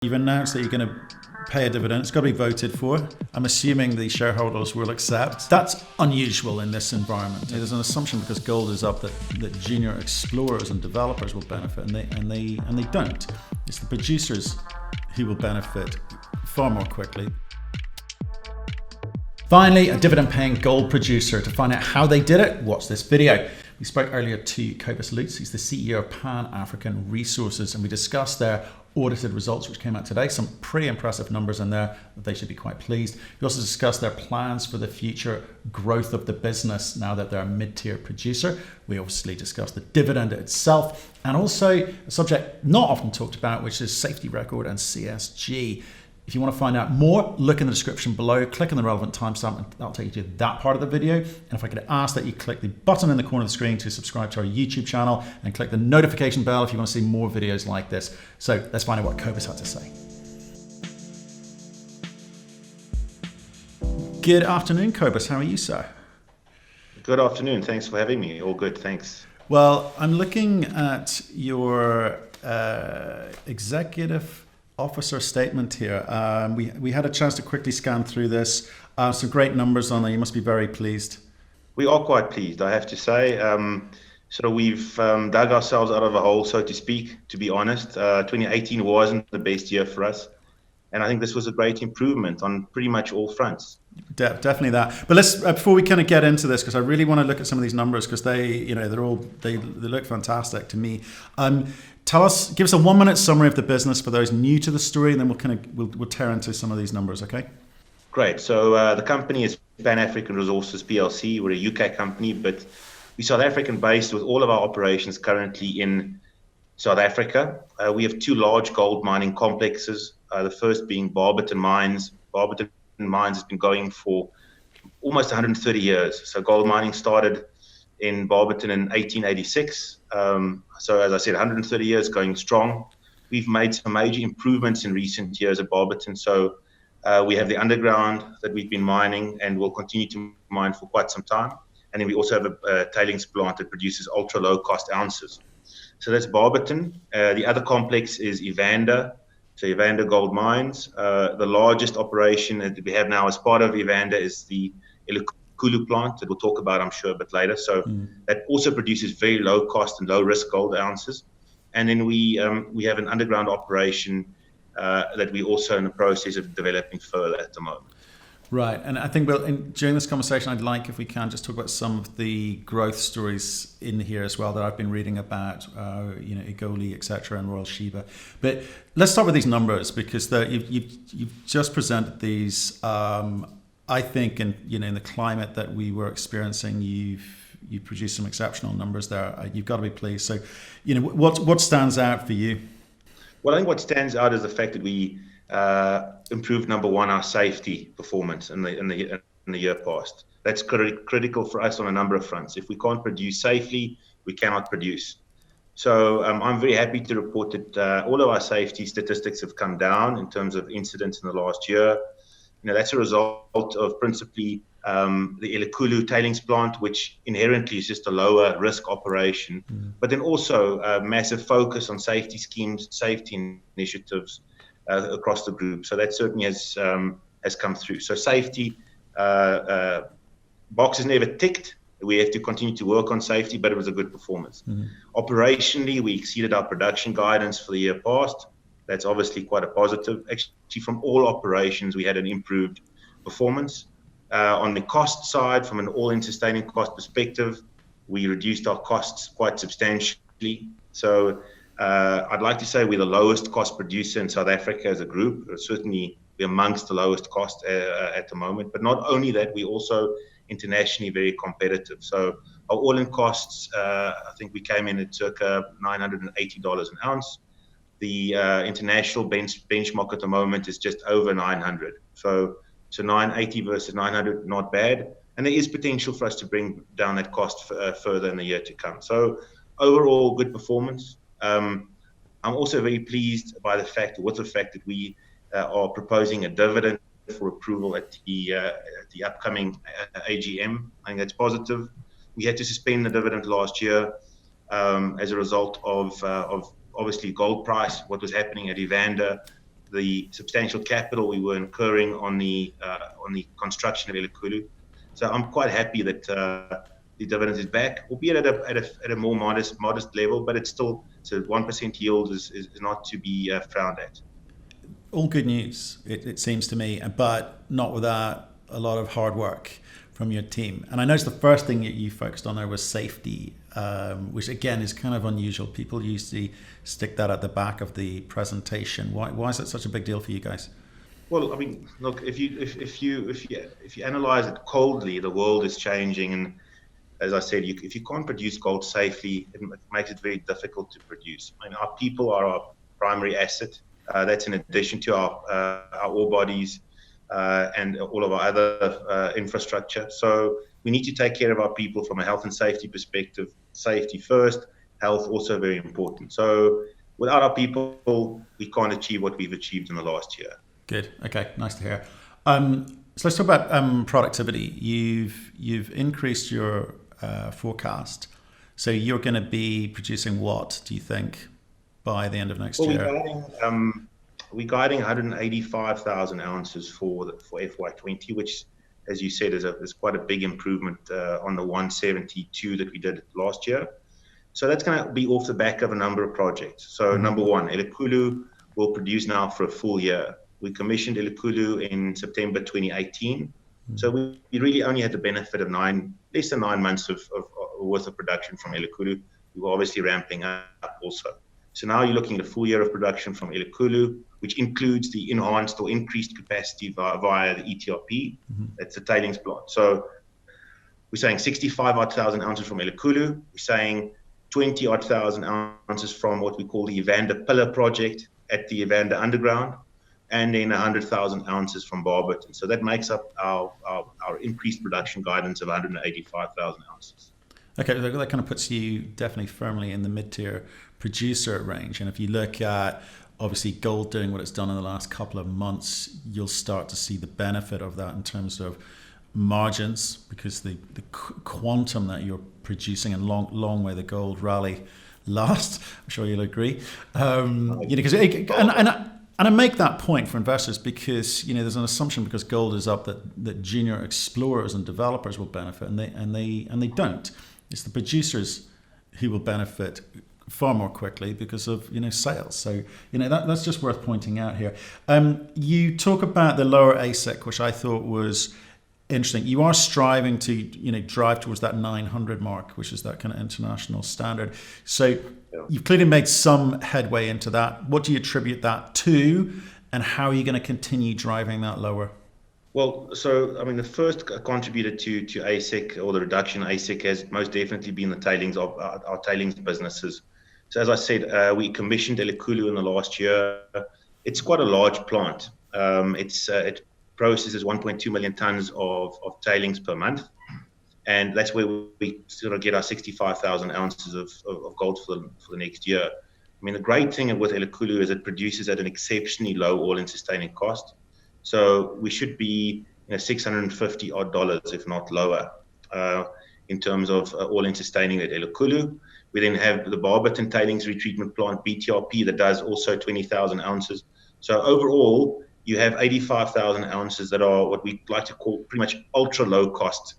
You've announced that you're going to pay a dividend. It's got to be voted for. I'm assuming the shareholders will accept. That's unusual in this environment. There's an assumption because gold is up that junior explorers and developers will benefit, and they don't. It's the producers who will benefit far more quickly. Finally, a dividend-paying gold producer. To find out how they did it, watch this video. We spoke earlier to Cobus Loots. He's the CEO of Pan-African Resources, and we discussed their audited results, which came out today. Some pretty impressive numbers in there that they should be quite pleased. We also discussed their plans for the future growth of the business now that they're a mid-tier producer. We obviously discussed the dividend itself, and also a subject not often talked about, which is safety record and CSG. If you want to find out more, look in the description below, click on the relevant timestamp, and that'll take you to that part of the video. And if I could ask that you click the button in the corner of the screen to subscribe to our YouTube channel and click the notification bell if you want to see more videos like this. So let's find out what Cobus had to say. Good afternoon, Cobus. How are you, sir? Good afternoon. Thanks for having me. All good, thanks. Well, I'm looking at your executive officer statement here. We had a chance to quickly scan through this. Some great numbers on there. You must be very pleased. We are quite pleased, I have to say. So we've dug ourselves out of a hole, so to speak, to be honest. 2018 wasn't the best year for us. And I think this was a great improvement on pretty much all fronts. Definitely that. But let's before we kind of get into this, because I really want to look at some of these numbers because they look fantastic to me. Give us a 1-minute summary of the business for those new to the story, and then we'll tear into some of these numbers, okay? Great. So the company is Pan-African Resources PLC. We're a UK company, but we're South African based with all of our operations currently in South Africa. We have 2 large gold mining complexes. The first being Barberton Mines. Barberton Mines has been going for almost 130 years. So gold mining started in Barberton in 1886. So as I said, 130 years going strong. We've made some major improvements in recent years at Barberton. So we have the underground that we've been mining and will continue to mine for quite some time. And then we also have a tailings plant that produces ultra low cost ounces. So that's Barberton. The other complex is Evander. So Evander Gold Mines. The largest operation that we have now as part of Evander is the Kulu plant that we'll talk about, I'm sure, a bit later. So that also produces very low cost and low risk gold ounces. And then we have an underground operation that we're also in the process of developing further at the moment. Right, and I think during this conversation, I'd like, if we can, just talk about some of the growth stories in here as well that I've been reading about, Egoli, etc., and Royal Sheba. But let's start with these numbers because you've just presented these. I think in the climate that we were experiencing, you've produced some exceptional numbers there. You've got to be pleased. So, what stands out for you? Well, I think what stands out is the fact that we improved, number one, our safety performance in the year past. That's critical for us on a number of fronts. If we can't produce safely, we cannot produce. So I'm very happy to report that all of our safety statistics have come down in terms of incidents in the last year. That's a result of principally the Elekulu tailings plant, which inherently is just a lower risk operation, but then also a massive focus on safety schemes, safety initiatives across the group. So that certainly has come through. So safety box is never ticked. We have to continue to work on safety, but it was a good performance. Operationally, we exceeded our production guidance for the year past. That's obviously quite a positive. Actually, from all operations, we had an improved performance. On the cost side, from an all-in sustaining cost perspective, we reduced our costs quite substantially. So I'd like to say we're the lowest cost producer in South Africa as a group. Certainly, we're amongst the lowest cost at the moment. But not only that, we're also internationally very competitive. So our all-in costs, I think we came in at circa $980 an ounce. The international benchmark at the moment is just over 900. So 980 versus 900, not bad. And there is potential for us to bring down that cost further in the year to come. So overall, good performance. I'm also very pleased with the fact that we are proposing a dividend for approval at the upcoming AGM. I think that's positive. We had to suspend the dividend last year as a result of obviously gold price, what was happening at Evander, the substantial capital we were incurring on the construction of Elikhulu. So I'm quite happy that the dividend is back, albeit at a more modest level, but it's still, so 1% yield is not to be frowned at. All good news, it seems to me, but not without a lot of hard work from your team. And I noticed the first thing that you focused on there was safety, which again is kind of unusual. People usually stick that at the back of the presentation. Why is that such a big deal for you guys? Well, I mean, look, if you analyze it coldly, the world is changing, and as I said, if you can't produce gold safely, it makes it very difficult to produce. I mean, our people are our primary asset. That's in addition to our ore bodies and all of our other infrastructure. So we need to take care of our people from a health and safety perspective. Safety first, health also very important. So without our people, we can't achieve what we've achieved in the last year. Good. Okay. Nice to hear. So let's talk about productivity. You've increased your forecast. So you're going to be producing what, do you think, by the end of next year? We're guiding 185,000 ounces for FY20, which, as you said, is quite a big improvement on the 172 that we did last year. So that's going to be off the back of a number of projects. So number one, Elikhulu will produce now for a full year. We commissioned Elikhulu in September 2018. So we really only had the benefit of less than 9 months of worth of production from Elikhulu. We were obviously ramping up also. So now you're looking at a full year of production from Elikhulu, which includes the enhanced or increased capacity via the ETRP. That's the tailings plant. So we're saying 65,000 ounces from Elikhulu. We're saying 20,000 ounces from what we call the Evander Pillar project at the Evander Underground, and then 100,000 ounces from Barberton. So that makes up our increased production guidance of 185,000 ounces. Okay, that kind of puts you definitely firmly in the mid-tier producer range. And if you look at, obviously, gold doing what it's done in the last couple of months, you'll start to see the benefit of that in terms of margins, because the quantum that you're producing, and long may the gold rally last, I'm sure you'll agree. And I make that point for investors because there's an assumption because gold is up that junior explorers and developers will benefit, and they don't. It's the producers who will benefit far more quickly because of sales. So that's just worth pointing out here. You talk about the lower AISC, which I thought was interesting. You are striving to drive towards that 900 mark, which is that kind of international standard. So you've clearly made some headway into that. What do you attribute that to, and how are you going to continue driving that lower? Well, so I mean, the first contributor to AISC, or the reduction in AISC, has most definitely been the tailings of our tailings businesses. So as I said, we commissioned Elikhulu in the last year. It's quite a large plant. It processes 1.2 million tons of tailings per month. And that's where we sort of get our 65,000 ounces of gold for the next year. I mean, the great thing with Elikhulu is it produces at an exceptionally low all-in sustaining cost. So we should be $650 odd, if not lower, in terms of all-in sustaining at Elikhulu. We then have the Barberton tailings retreatment plant, BTRP, that does also 20,000 ounces. So overall, you have 85,000 ounces that are what we like to call pretty much ultra low cost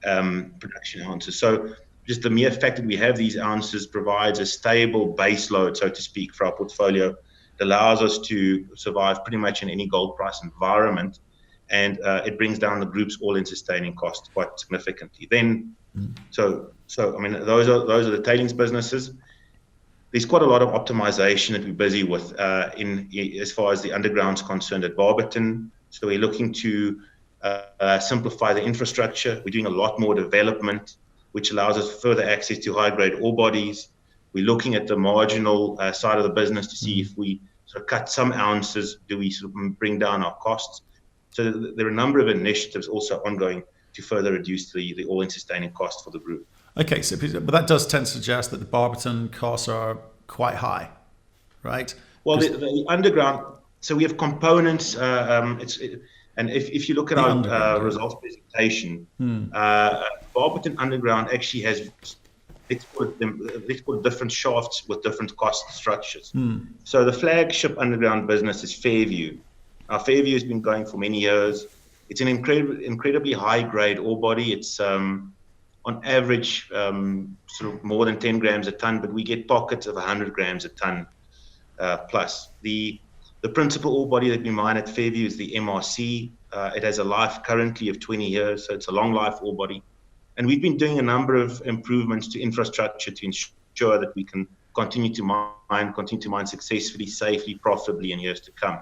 production ounces. So just the mere fact that we have these ounces provides a stable base load, so to speak, for our portfolio. It allows us to survive pretty much in any gold price environment, and it brings down the group's all-in sustaining cost quite significantly. Then, so I mean, those are the tailings businesses. There's quite a lot of optimization that we're busy with as far as the underground's concerned at Barberton. So we're looking to simplify the infrastructure. We're doing a lot more development, which allows us further access to high-grade ore bodies. We're looking at the marginal side of the business to see if we sort of cut some ounces, do we sort of bring down our costs. So there are a number of initiatives also ongoing to further reduce the all-in sustaining cost for the group. Okay, but that does tend to suggest that the Barberton costs are quite high, right? Well, the underground, so we have components, and if you look at our results presentation, Barberton Underground actually has let's call it different shafts with different cost structures. So the flagship underground business is Fairview. Now, Fairview has been going for many years. It's an incredibly high-grade ore body. It's on average sort of more than 10 grams a ton, but we get pockets of 100 grams a ton plus. The principal ore body that we mine at Fairview is the MRC. It has a life currently of 20 years, so it's a long life ore body. And we've been doing a number of improvements to infrastructure to ensure that we can continue to mine successfully, safely, profitably in years to come.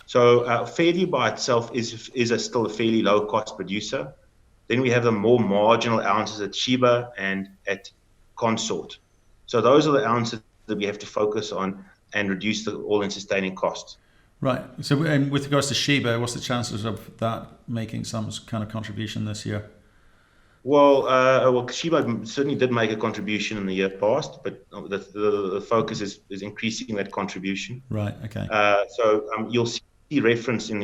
So Fairview by itself is still a fairly low-cost producer. Then we have the more marginal ounces at Sheba and at Consort. So those are the ounces that we have to focus on and reduce the all-in sustaining costs. Right. So and with regards to Sheba, what's the chances of that making some kind of contribution this year? Well, Sheba certainly did make a contribution in the year past, but the focus is increasing that contribution. Right. Okay. So you'll see reference in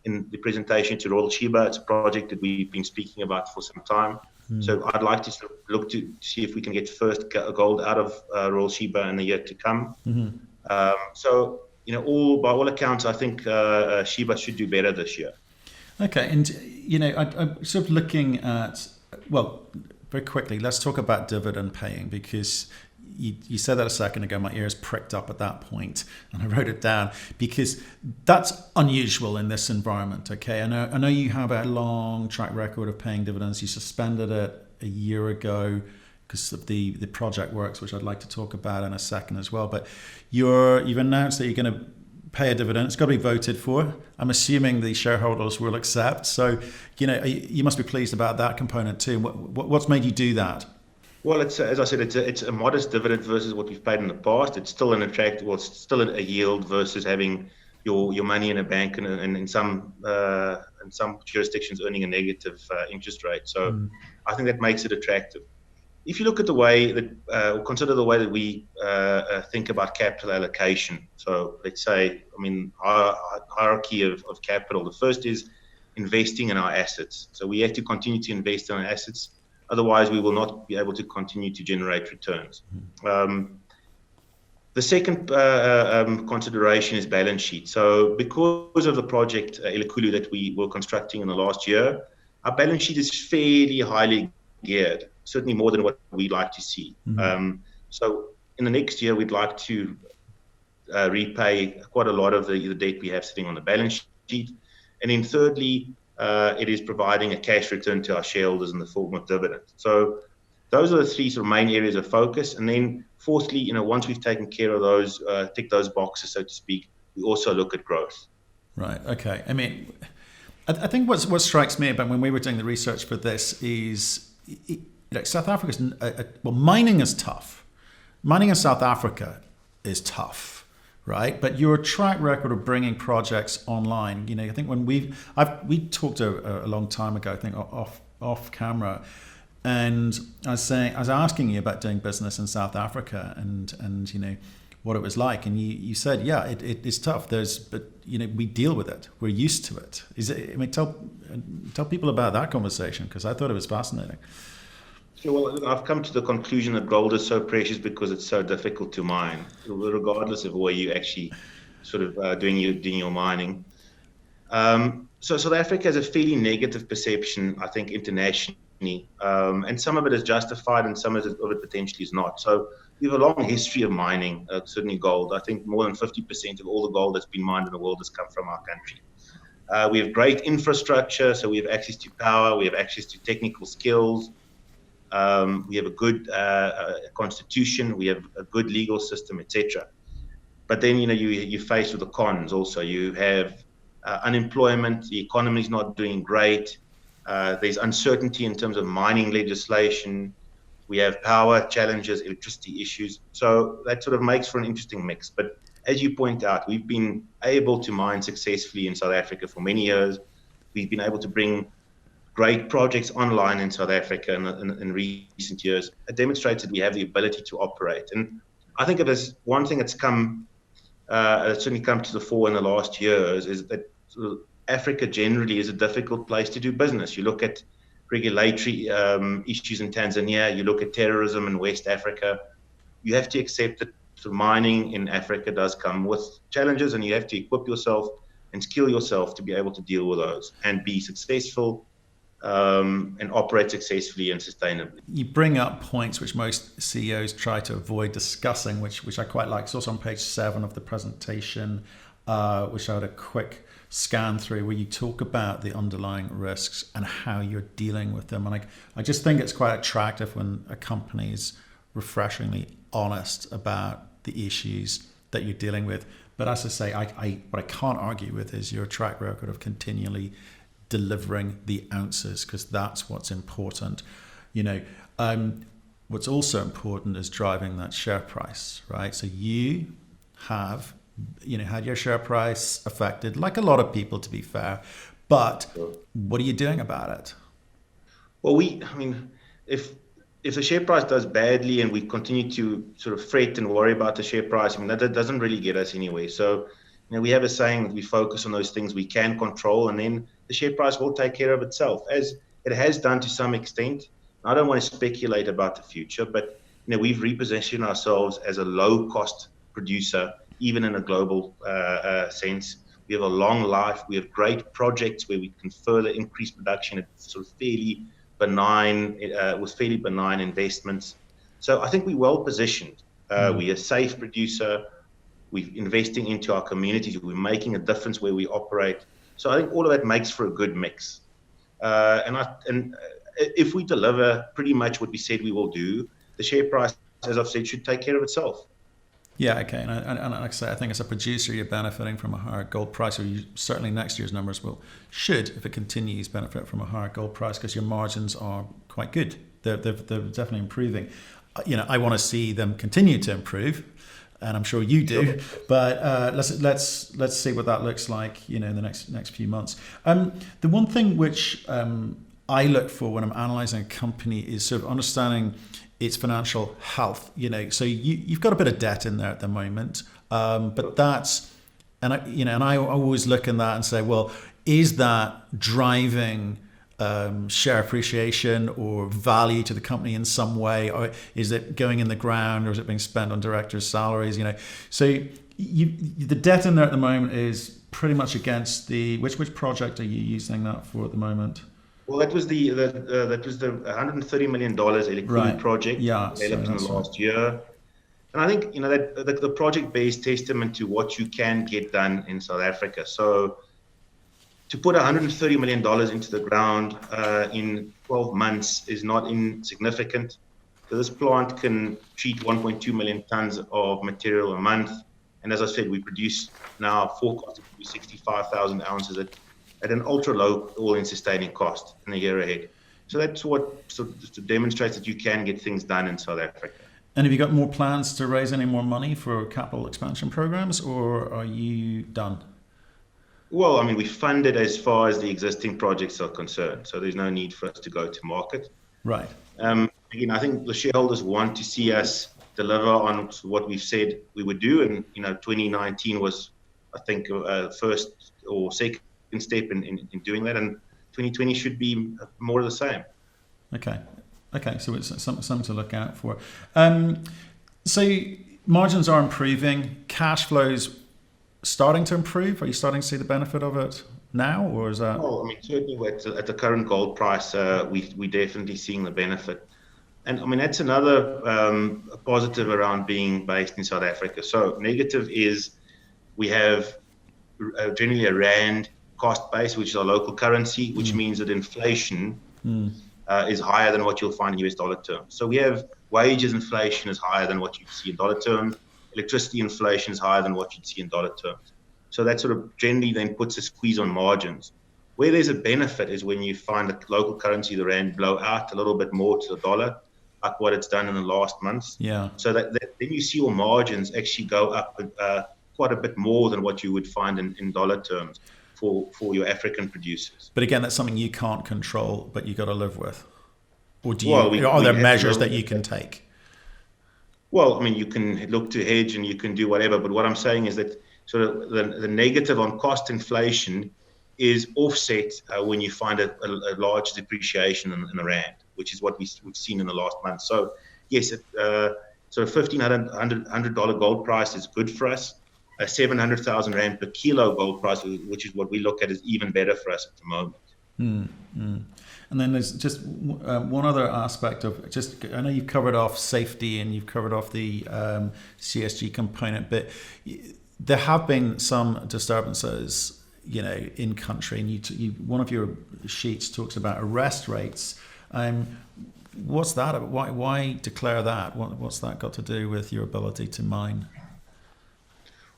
the presentation to Royal Sheba. It's a project that we've been speaking about for some time. So I'd like to sort of look to see if we can get first gold out of Royal Sheba in the year to come. So by all accounts, I think Sheba should do better this year. Okay, and I'm sort of looking at, well, very quickly, let's talk about dividend paying, because you said that a second ago, my ears pricked up at that point, and I wrote it down, because that's unusual in this environment, okay? I know you have a long track record of paying dividends. You suspended it a year ago because of the project works, which I'd like to talk about in a second as well, but you've announced that you're going to pay a dividend. It's got to be voted for. I'm assuming the shareholders will accept. So, you must be pleased about that component too. What's made you do that? Well, as I said, it's a modest dividend versus what we've paid in the past. It's still it's still a yield versus having your money in a bank and in some jurisdictions earning a negative interest rate. So I think that makes it attractive. If you look at the way that, consider the way that we think about capital allocation. So let's say, our hierarchy of capital. The first is investing in our assets. So we have to continue to invest in our assets. Otherwise, we will not be able to continue to generate returns. The second consideration is balance sheet. So because of the project Elikhulu that we were constructing in the last year, our balance sheet is fairly highly geared, certainly more than what we'd like to see. So in the next year, we'd like to repay quite a lot of the debt we have sitting on the balance sheet. And then thirdly, it is providing a cash return to our shareholders in the form of dividend. So those are the three sort of main areas of focus. And then fourthly, once we've taken care of those, tick those boxes, so to speak, we also look at growth. Right. Okay. I think what strikes me about when we were doing the research for this is, South Africa's, mining is tough. Mining in South Africa is tough, right? But your track record of bringing projects online, I think when we talked a long time ago, I think off camera, and I was asking you about doing business in South Africa and what it was like, and you said, yeah, it is tough. But we deal with it. We're used to it. Tell people about that conversation, because I thought it was fascinating. Well, I've come to the conclusion that gold is so precious because it's so difficult to mine, regardless of where you actually sort of doing your mining. So South Africa has a fairly negative perception, I think, internationally, and some of it is justified and some of it potentially is not. So we have a long history of mining, certainly gold. I think more than 50% of all the gold that's been mined in the world has come from our country. We have great infrastructure, so we have access to power, we have access to technical skills. We have a good constitution, we have a good legal system, etc. But then you're faced with the cons also. You have unemployment, the economy is not doing great. There's uncertainty in terms of mining legislation. We have power challenges, electricity issues. So that sort of makes for an interesting mix. But as you point out, we've been able to mine successfully in South Africa for many years. We've been able to bring great projects online in South Africa in recent years. It demonstrates that we have the ability to operate. And I think it is one thing that's certainly come to the fore in the last years is that Africa generally is a difficult place to do business. You look at regulatory issues in Tanzania, you look at terrorism in West Africa, you have to accept that mining in Africa does come with challenges, and you have to equip yourself and skill yourself to be able to deal with those and be successful and operate successfully and sustainably. You bring up points which most CEOs try to avoid discussing, which I quite like. It's also on page 7 of the presentation, which I had a quick scan through, where you talk about the underlying risks and how you're dealing with them. And I just think it's quite attractive when a company is refreshingly honest about the issues that you're dealing with. But as I say, what I can't argue with is your track record of continually delivering the ounces, because that's what's important. What's also important is driving that share price, right? So you have had your share price affected, like a lot of people, to be fair, but what are you doing about it? Well, if the share price does badly and we continue to sort of fret and worry about the share price, that doesn't really get us anywhere. So, we have a saying that we focus on those things we can control, and then the share price will take care of itself, as it has done to some extent. I don't want to speculate about the future, but we've repositioned ourselves as a low-cost producer, even in a global sense. We have a long life. We have great projects where we can further increase production at sort of fairly benign investments. So I think we're well positioned. We're a safe producer. We're investing into our communities. We're making a difference where we operate. So I think all of that makes for a good mix. And if we deliver pretty much what we said we will do, the share price, as I've said, should take care of itself. Yeah, okay. And like I say, I think as a producer, you're benefiting from a higher gold price, or certainly next year's numbers should, if it continues, benefit from a higher gold price, because your margins are quite good. They're definitely improving. I want to see them continue to improve, and I'm sure you do. Sure. But let's see what that looks like, in the next few months. The one thing which I look for when I'm analysing a company is sort of understanding its financial health. So you've got a bit of debt in there at the moment, but that's, and I always look in that and say, well, is that driving share appreciation or value to the company in some way, or is it going in the ground, or is it being spent on directors' salaries? So the debt in there at the moment is pretty much against which project are you using that for at the moment? Well, that was the $130 million Elikhulu project developed in the last year. And I think, that the project bears testament to what you can get done in South Africa. So to put $130 million into the ground in 12 months is not insignificant. So this plant can treat 1.2 million tons of material a month. And as I said, we produce now forecasted to be 65,000 ounces at an ultra low all-in sustaining cost in the year ahead. So that's what demonstrates that you can get things done in South Africa. And have you got more plans to raise any more money for capital expansion programs, or are you done? Well, we funded as far as the existing projects are concerned, so there's no need for us to go to market. Right. Again, I think the shareholders want to see us deliver on what we've said we would do, and 2019 was, I think, first or second step in doing that, and 2020 should be more of the same. Okay, so it's something to look out for. So margins are improving, cash flows starting to improve. Are you starting to see the benefit of it now, or is that? Well, certainly at the current gold price, we definitely seeing the benefit. And that's another positive around being based in South Africa. So negative is we have generally a rand cost base, which is our local currency, which means that inflation is higher than what you'll find in US dollar terms. So we have wages inflation is higher than what you'd see in dollar terms. Electricity inflation is higher than what you'd see in dollar terms. So that sort of generally then puts a squeeze on margins. Where there's a benefit is when you find the local currency, the rand, blow out a little bit more to the dollar, like what it's done in the last months. Yeah. So that then you see your margins actually go up quite a bit more than what you would find in dollar terms for your African producers. But again, that's something you can't control, but you got to live with. Or are there measures that you can take? Well, you can look to hedge and you can do whatever, but what I'm saying is that sort of the negative on cost inflation is offset when you find a large depreciation in the rand, which is what we've seen in the last month. So yes, so $1,500 gold price is good for us. A 700,000 rand per kilo gold price, which is what we look at, is even better for us at the moment. And then there's just one other aspect of I know you've covered off safety and you've covered off the CSG component, but there have been some disturbances, in country, and one of your sheets talks about arrest rates. What's that? Why declare that? What's that got to do with your ability to mine?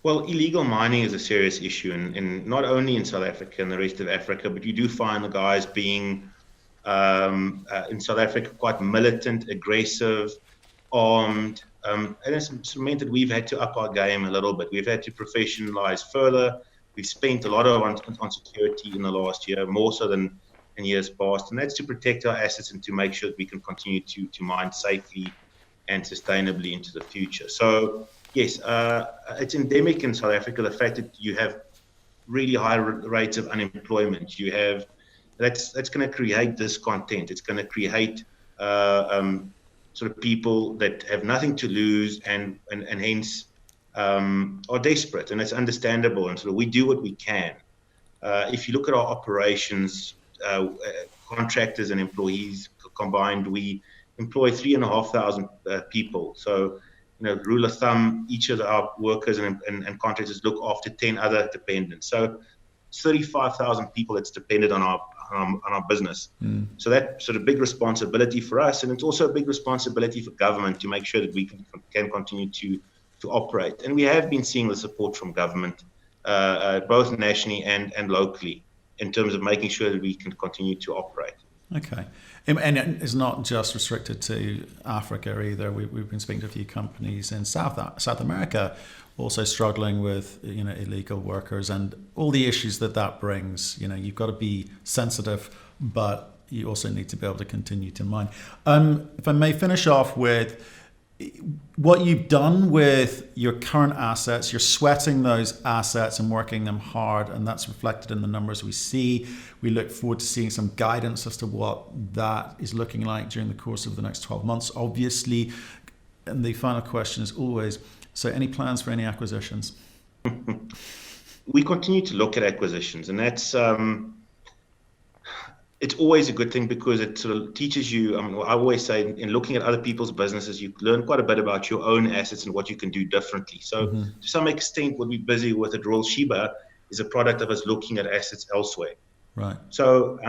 Well, illegal mining is a serious issue, in not only in South Africa and the rest of Africa, but you do find the guys being in South Africa quite militant, aggressive, armed, and it's meant that we've had to up our game a little bit. We've had to professionalize further. We've spent a lot on security in the last year, more so than in years past, and that's to protect our assets and to make sure that we can continue to mine safely and sustainably into the future. So yes, it's endemic in South Africa, the fact that you have really high rates of unemployment. You have that's going to create discontent. It's going to create sort of people that have nothing to lose and hence are desperate, and it's understandable. And so we do what we can. If you look at our operations, contractors and employees combined, we employ 3,500 people. So, rule of thumb, each of our workers and contractors look after 10 other dependents. So it's 35,000 people that's dependent on our business. So that's sort of big responsibility for us, and it's also a big responsibility for government to make sure that we can continue to operate. And we have been seeing the support from government, both nationally and locally, in terms of making sure that we can continue to operate. Okay. And it's not just restricted to Africa either. We've been speaking to a few companies in South America also struggling with illegal workers and all the issues that brings. You've got to be sensitive, but you also need to be able to continue to mine. If I may finish off with what you've done with your current assets. You're sweating those assets and working them hard, and that's reflected in the numbers we see. We look forward to seeing some guidance as to what that is looking like during the course of the next 12 months, obviously. And the final question is always, so any plans for any acquisitions? We continue to look at acquisitions, and that's it's always a good thing because it sort of teaches you. I always say, in looking at other people's businesses, you learn quite a bit about your own assets and what you can do differently. So to some extent, what we're busy with at Royal Sheba is a product of us looking at assets elsewhere. Right. So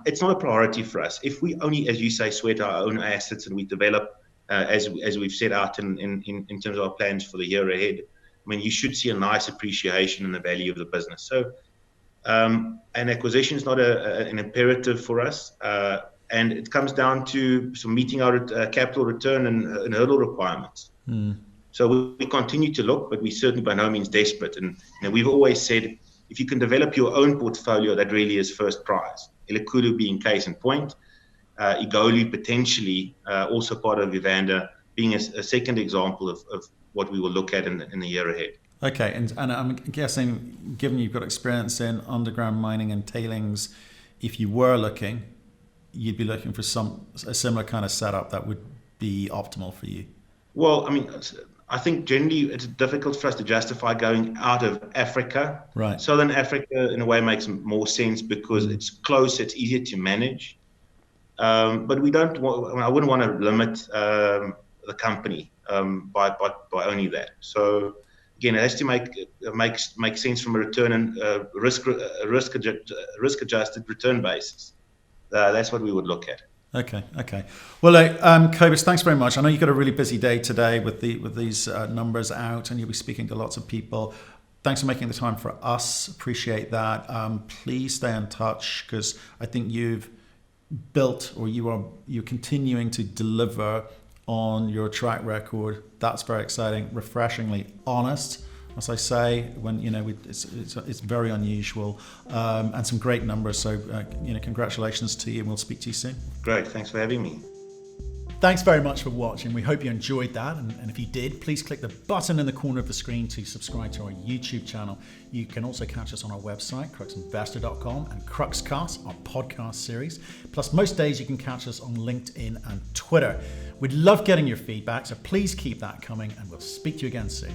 it's not a priority for us. If we only, as you say, sweat our own assets and we develop as we've set out in terms of our plans for the year ahead, you should see a nice appreciation in the value of the business. So an acquisition is not an imperative for us, and it comes down to meeting our capital return and hurdle requirements. So we continue to look, but we certainly by no means desperate. And we've always said, if you can develop your own portfolio, that really is first prize. Elikhulu being case in point, Igoli potentially also part of Evander being a second example of what we will look at in the year ahead. Okay, and I'm guessing, given you've got experience in underground mining and tailings, if you were looking, you'd be looking for a similar kind of setup that would be optimal for you. Well, I think generally it's difficult for us to justify going out of Africa. Right. Southern Africa, in a way, makes more sense because it's close, it's easier to manage. But we don't. I wouldn't want to limit the company by only that. So. Again, it has to make sense from a return and risk-adjusted return basis. That's what we would look at. Okay. Well, Cobus, thanks very much. I know you've got a really busy day today with these numbers out, and you'll be speaking to lots of people. Thanks for making the time for us. Appreciate that. Please stay in touch, because I think you've built, or you're continuing to deliver on your track record. That's very exciting, refreshingly honest, as I say, when it's very unusual, and some great numbers. So congratulations to you, and we'll speak to you soon. Great, thanks for having me. Thanks very much for watching. We hope you enjoyed that. And if you did, please click the button in the corner of the screen to subscribe to our YouTube channel. You can also catch us on our website, cruxinvestor.com, and Cruxcast, our podcast series. Plus, most days you can catch us on LinkedIn and Twitter. We'd love getting your feedback, so please keep that coming, and we'll speak to you again soon.